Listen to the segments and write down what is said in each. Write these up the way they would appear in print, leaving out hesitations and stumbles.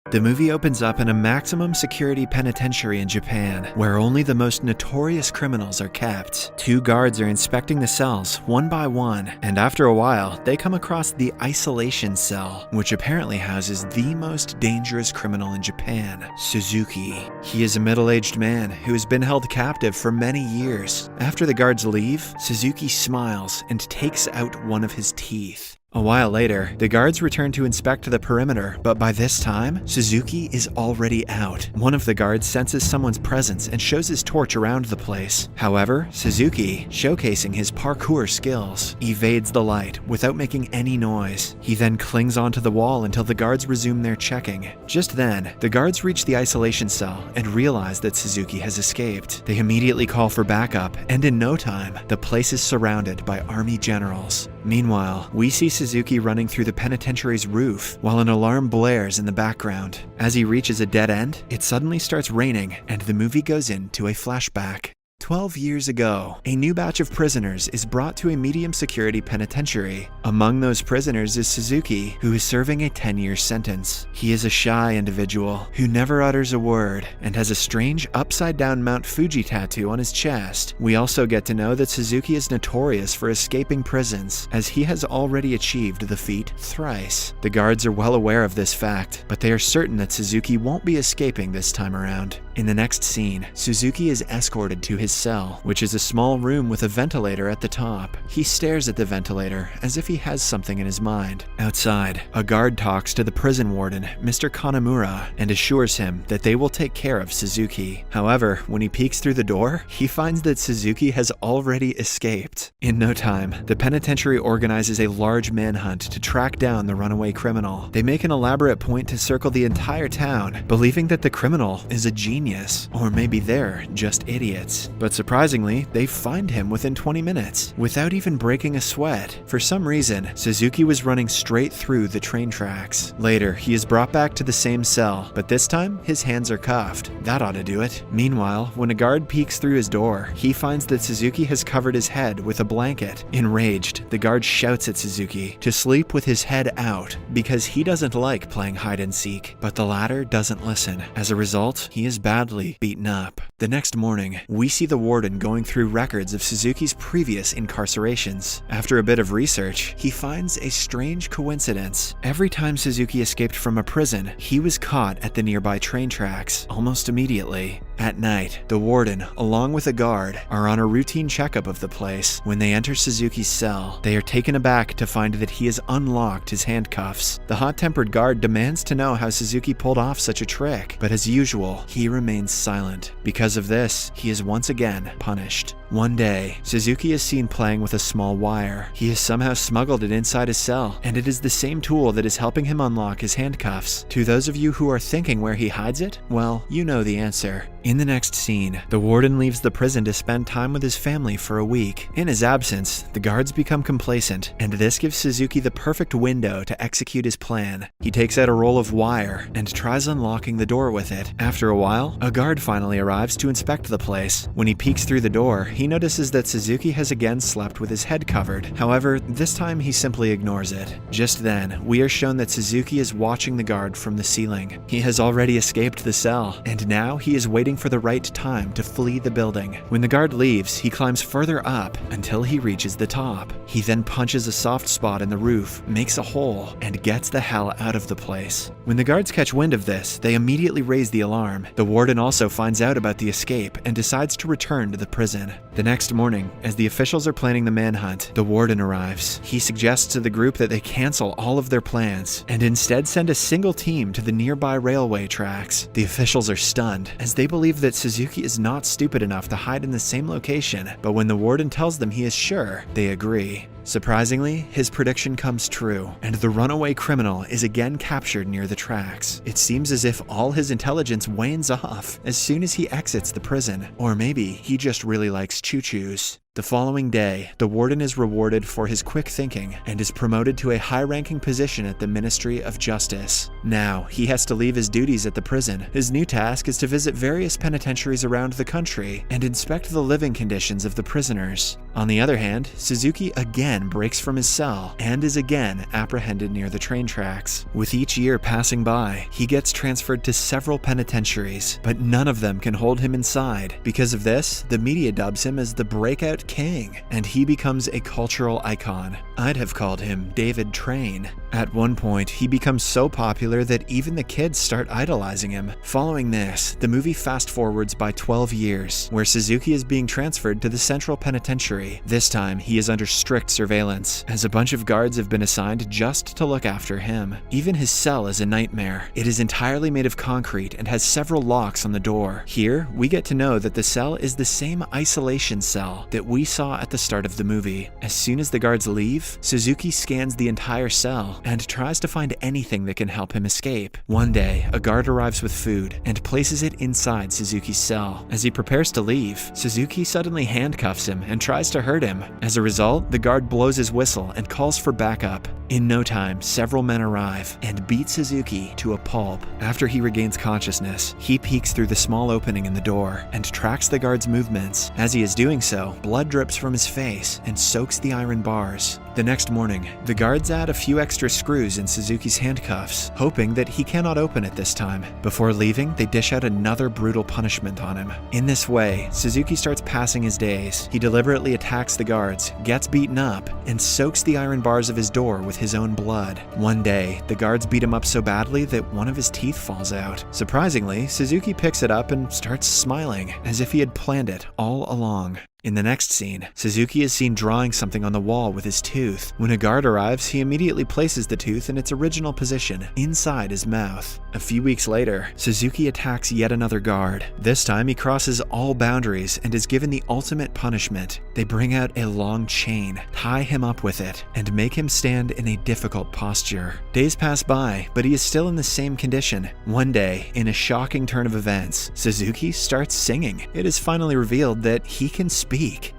The movie opens up in a maximum security penitentiary in Japan, where only the most notorious criminals are kept. Two guards are inspecting the cells one by one, and after a while, they come across the isolation cell, which apparently houses the most dangerous criminal in Japan, Suzuki. He is a middle-aged man who has been held captive for many years. After the guards leave, Suzuki smiles and takes out one of his teeth. A while later, the guards return to inspect the perimeter, but by this time, Suzuki is already out. One of the guards senses someone's presence and shows his torch around the place. However, Suzuki, showcasing his parkour skills, evades the light without making any noise. He then clings onto the wall until the guards resume their checking. Just then, the guards reach the isolation cell and realize that Suzuki has escaped. They immediately call for backup, and in no time, the place is surrounded by army generals. Meanwhile, we see Suzuki running through the penitentiary's roof while an alarm blares in the background. As he reaches a dead end, it suddenly starts raining and the movie goes into a flashback. 12 years ago, a new batch of prisoners is brought to a medium security penitentiary. Among those prisoners is Suzuki, who is serving a 10-year sentence. He is a shy individual who never utters a word and has a strange upside-down Mount Fuji tattoo on his chest. We also get to know that Suzuki is notorious for escaping prisons, as he has already achieved the feat thrice. The guards are well aware of this fact, but they are certain that Suzuki won't be escaping this time around. In the next scene, Suzuki is escorted to his cell, which is a small room with a ventilator at the top. He stares at the ventilator as if he has something in his mind. Outside, a guard talks to the prison warden, Mr. Kanamura, and assures him that they will take care of Suzuki. However, when he peeks through the door, he finds that Suzuki has already escaped. In no time, the penitentiary organizes a large manhunt to track down the runaway criminal. They make an elaborate point to circle the entire town, believing that the criminal is a genius, or maybe they're just idiots. But surprisingly, they find him within 20 minutes, without even breaking a sweat. For some reason, Suzuki was running straight through the train tracks. Later, he is brought back to the same cell, but this time, his hands are cuffed. That ought to do it. Meanwhile, when a guard peeks through his door, he finds that Suzuki has covered his head with a blanket. Enraged, the guard shouts at Suzuki to sleep with his head out, because he doesn't like playing hide and seek, but the latter doesn't listen. As a result, he is badly beaten up. The next morning, we see the warden going through records of Suzuki's previous incarcerations. After a bit of research, he finds a strange coincidence. Every time Suzuki escaped from a prison, he was caught at the nearby train tracks, almost immediately. At night, the warden, along with a guard, are on a routine checkup of the place. When they enter Suzuki's cell, they are taken aback to find that he has unlocked his handcuffs. The hot-tempered guard demands to know how Suzuki pulled off such a trick, but as usual, he remains silent. Because of this, he is once again punished. One day, Suzuki is seen playing with a small wire. He has somehow smuggled it inside his cell, and it is the same tool that is helping him unlock his handcuffs. To those of you who are thinking where he hides it, well, you know the answer. In the next scene, the warden leaves the prison to spend time with his family for a week. In his absence, the guards become complacent, and this gives Suzuki the perfect window to execute his plan. He takes out a roll of wire and tries unlocking the door with it. After a while, a guard finally arrives to inspect the place. When he peeks through the door, he notices that Suzuki has again slept with his head covered. However, this time he simply ignores it. Just then, we are shown that Suzuki is watching the guard from the ceiling. He has already escaped the cell, and now he is waiting for the right time to flee the building. When the guard leaves, he climbs further up until he reaches the top. He then punches a soft spot in the roof, makes a hole, and gets the hell out of the place. When the guards catch wind of this, they immediately raise the alarm. The warden also finds out about the escape and decides to return to the prison. The next morning, as the officials are planning the manhunt, the warden arrives. He suggests to the group that they cancel all of their plans and instead send a single team to the nearby railway tracks. The officials are stunned, as they believe that Suzuki is not stupid enough to hide in the same location, but when the warden tells them he is sure, they agree. Surprisingly, his prediction comes true, and the runaway criminal is again captured near the tracks. It seems as if all his intelligence wanes off as soon as he exits the prison, or maybe he just really likes choo-choos. The following day, the warden is rewarded for his quick thinking and is promoted to a high-ranking position at the Ministry of Justice. Now, he has to leave his duties at the prison. His new task is to visit various penitentiaries around the country and inspect the living conditions of the prisoners. On the other hand, Suzuki again breaks from his cell and is again apprehended near the train tracks. With each year passing by, he gets transferred to several penitentiaries, but none of them can hold him inside. Because of this, the media dubs him as the breakout king, and he becomes a cultural icon. I'd have called him David Train. At one point, he becomes so popular that even the kids start idolizing him. Following this, the movie fast forwards by 12 years, where Suzuki is being transferred to the Central Penitentiary. This time, he is under strict surveillance, as a bunch of guards have been assigned just to look after him. Even his cell is a nightmare. It is entirely made of concrete and has several locks on the door. Here, we get to know that the cell is the same isolation cell that we saw at the start of the movie. As soon as the guards leave, Suzuki scans the entire cell and tries to find anything that can help him escape. One day, a guard arrives with food and places it inside Suzuki's cell. As he prepares to leave, Suzuki suddenly handcuffs him and tries to hurt him. As a result, the guard blows his whistle and calls for backup. In no time, several men arrive and beat Suzuki to a pulp. After he regains consciousness, he peeks through the small opening in the door and tracks the guard's movements. As he is doing so, blood drips from his face and soaks the iron bars. The next morning, the guards add a few extra screws in Suzuki's handcuffs, hoping that he cannot open it this time. Before leaving, they dish out another brutal punishment on him. In this way, Suzuki starts passing his days. He deliberately attacks the guards, gets beaten up, and soaks the iron bars of his door with his own blood. One day, the guards beat him up so badly that one of his teeth falls out. Surprisingly, Suzuki picks it up and starts smiling, as if he had planned it all along. In the next scene, Suzuki is seen drawing something on the wall with his tooth. When a guard arrives, he immediately places the tooth in its original position, inside his mouth. A few weeks later, Suzuki attacks yet another guard. This time, he crosses all boundaries and is given the ultimate punishment. They bring out a long chain, tie him up with it, and make him stand in a difficult posture. Days pass by, but he is still in the same condition. One day, in a shocking turn of events, Suzuki starts singing. It is finally revealed that he can speak.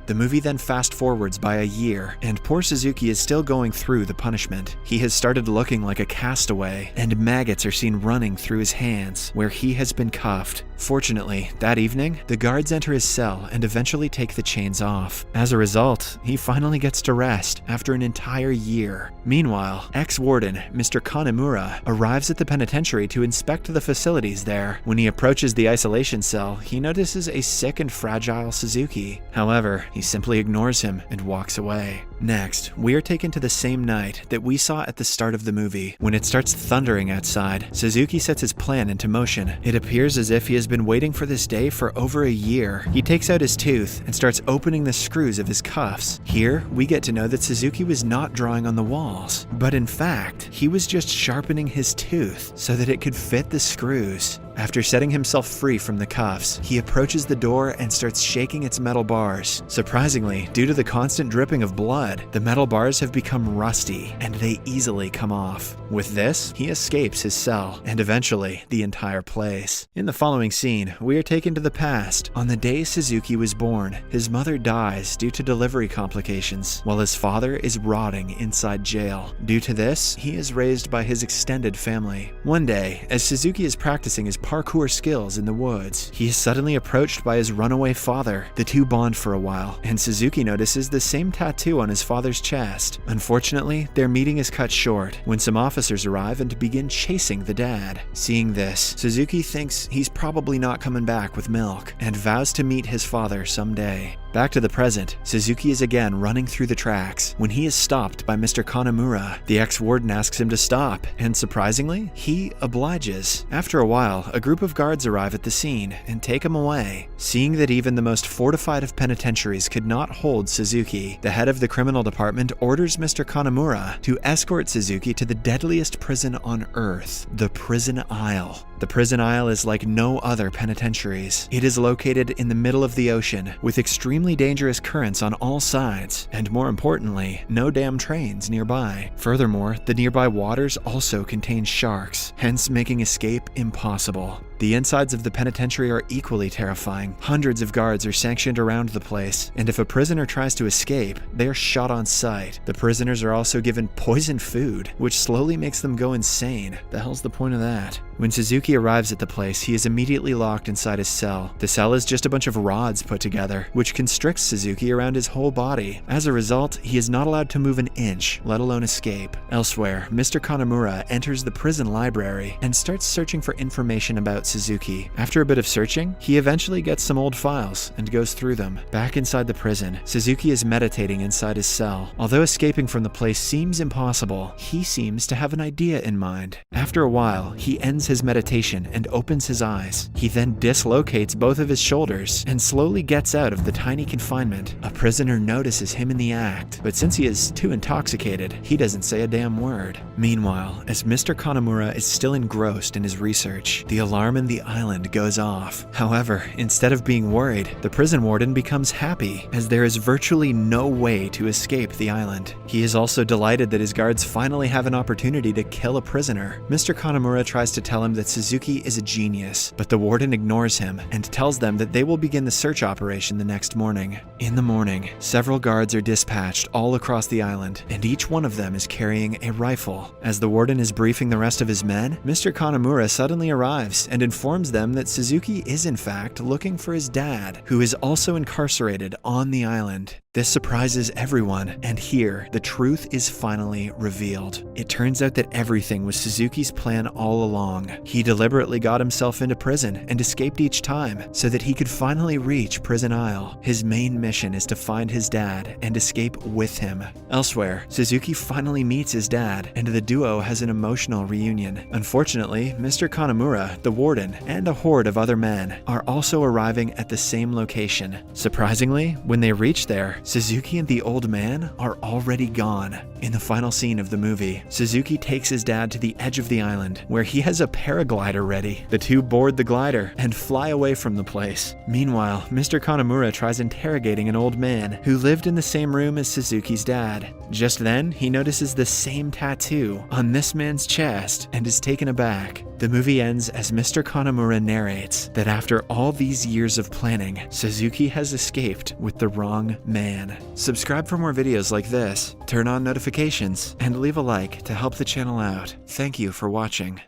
The movie then fast forwards by a year, and poor Suzuki is still going through the punishment. He has started looking like a castaway, and maggots are seen running through his hands, where he has been cuffed. Fortunately, that evening, the guards enter his cell and eventually take the chains off. As a result, he finally gets to rest after an entire year. Meanwhile, ex-warden Mr. Kanemura arrives at the penitentiary to inspect the facilities there. When he approaches the isolation cell, he notices a sick and fragile Suzuki. However, he simply ignores him and walks away. Next, we are taken to the same night that we saw at the start of the movie. When it starts thundering outside, Suzuki sets his plan into motion. It appears as if he has been waiting for this day for over a year. He takes out his tooth and starts opening the screws of his cuffs. Here, we get to know that Suzuki was not drawing on the walls, but in fact, he was just sharpening his tooth so that it could fit the screws. After setting himself free from the cuffs, he approaches the door and starts shaking its metal bars. Surprisingly, due to the constant dripping of blood, the metal bars have become rusty and they easily come off. With this, he escapes his cell and eventually the entire place. In the following scene, we are taken to the past. On the day Suzuki was born, his mother dies due to delivery complications, while his father is rotting inside jail. Due to this, he is raised by his extended family. One day, as Suzuki is practicing his parkour skills in the woods, he is suddenly approached by his runaway father. The two bond for a while, and Suzuki notices the same tattoo on his father's chest. Unfortunately, their meeting is cut short when some officers arrive and begin chasing the dad. Seeing this, Suzuki thinks he's probably not coming back with milk and vows to meet his father someday. Back to the present, Suzuki is again running through the tracks when he is stopped by Mr. Kanemura. The ex-warden asks him to stop, and surprisingly, he obliges. After a while, a group of guards arrive at the scene and take him away. Seeing that even the most fortified of penitentiaries could not hold Suzuki, the head of the criminal department orders Mr. Kanemura to escort Suzuki to the deadliest prison on Earth, the Prison Isle. The Prison Isle is like no other penitentiaries. It is located in the middle of the ocean, with extremely dangerous currents on all sides, and more importantly, no damn trains nearby. Furthermore, the nearby waters also contain sharks, hence making escape impossible. The insides of the penitentiary are equally terrifying. Hundreds of guards are sanctioned around the place, and if a prisoner tries to escape, they are shot on sight. The prisoners are also given poisoned food, which slowly makes them go insane. The hell's the point of that? When Suzuki arrives at the place, he is immediately locked inside his cell. The cell is just a bunch of rods put together, which constricts Suzuki around his whole body. As a result, he is not allowed to move an inch, let alone escape. Elsewhere, Mr. Kanamura enters the prison library and starts searching for information about Suzuki. After a bit of searching, he eventually gets some old files and goes through them. Back inside the prison, Suzuki is meditating inside his cell. Although escaping from the place seems impossible, he seems to have an idea in mind. After a while, he ends his meditation and opens his eyes. He then dislocates both of his shoulders and slowly gets out of the tiny confinement. A prisoner notices him in the act, but since he is too intoxicated, he doesn't say a damn word. Meanwhile, as Mr. Kanamura is still engrossed in his research, the alarm in the island goes off. However, instead of being worried, the prison warden becomes happy, as there is virtually no way to escape the island. He is also delighted that his guards finally have an opportunity to kill a prisoner. Mr. Kanamura tries to tell him that Suzuki is a genius, but the warden ignores him and tells them that they will begin the search operation the next morning. In the morning, several guards are dispatched all across the island, and each one of them is carrying a rifle. As the warden is briefing the rest of his men, Mr. Kanamura suddenly arrives and informs them that Suzuki is in fact looking for his dad, who is also incarcerated on the island. This surprises everyone, and here, the truth is finally revealed. It turns out that everything was Suzuki's plan all along. He deliberately got himself into prison and escaped each time so that he could finally reach Prison Isle. His main mission is to find his dad and escape with him. Elsewhere, Suzuki finally meets his dad, and the duo has an emotional reunion. Unfortunately, Mr. Kanamura, the warden, and a horde of other men are also arriving at the same location. Surprisingly, when they reach there, Suzuki and the old man are already gone. In the final scene of the movie, Suzuki takes his dad to the edge of the island, where he has a paraglider ready. The two board the glider and fly away from the place. Meanwhile, Mr. Kanamura tries interrogating an old man who lived in the same room as Suzuki's dad. Just then, he notices the same tattoo on this man's chest and is taken aback. The movie ends as Mr. Kanamura narrates that after all these years of planning, Suzuki has escaped with the wrong man. Subscribe for more videos like this, turn on notifications, and leave a like to help the channel out. Thank you for watching.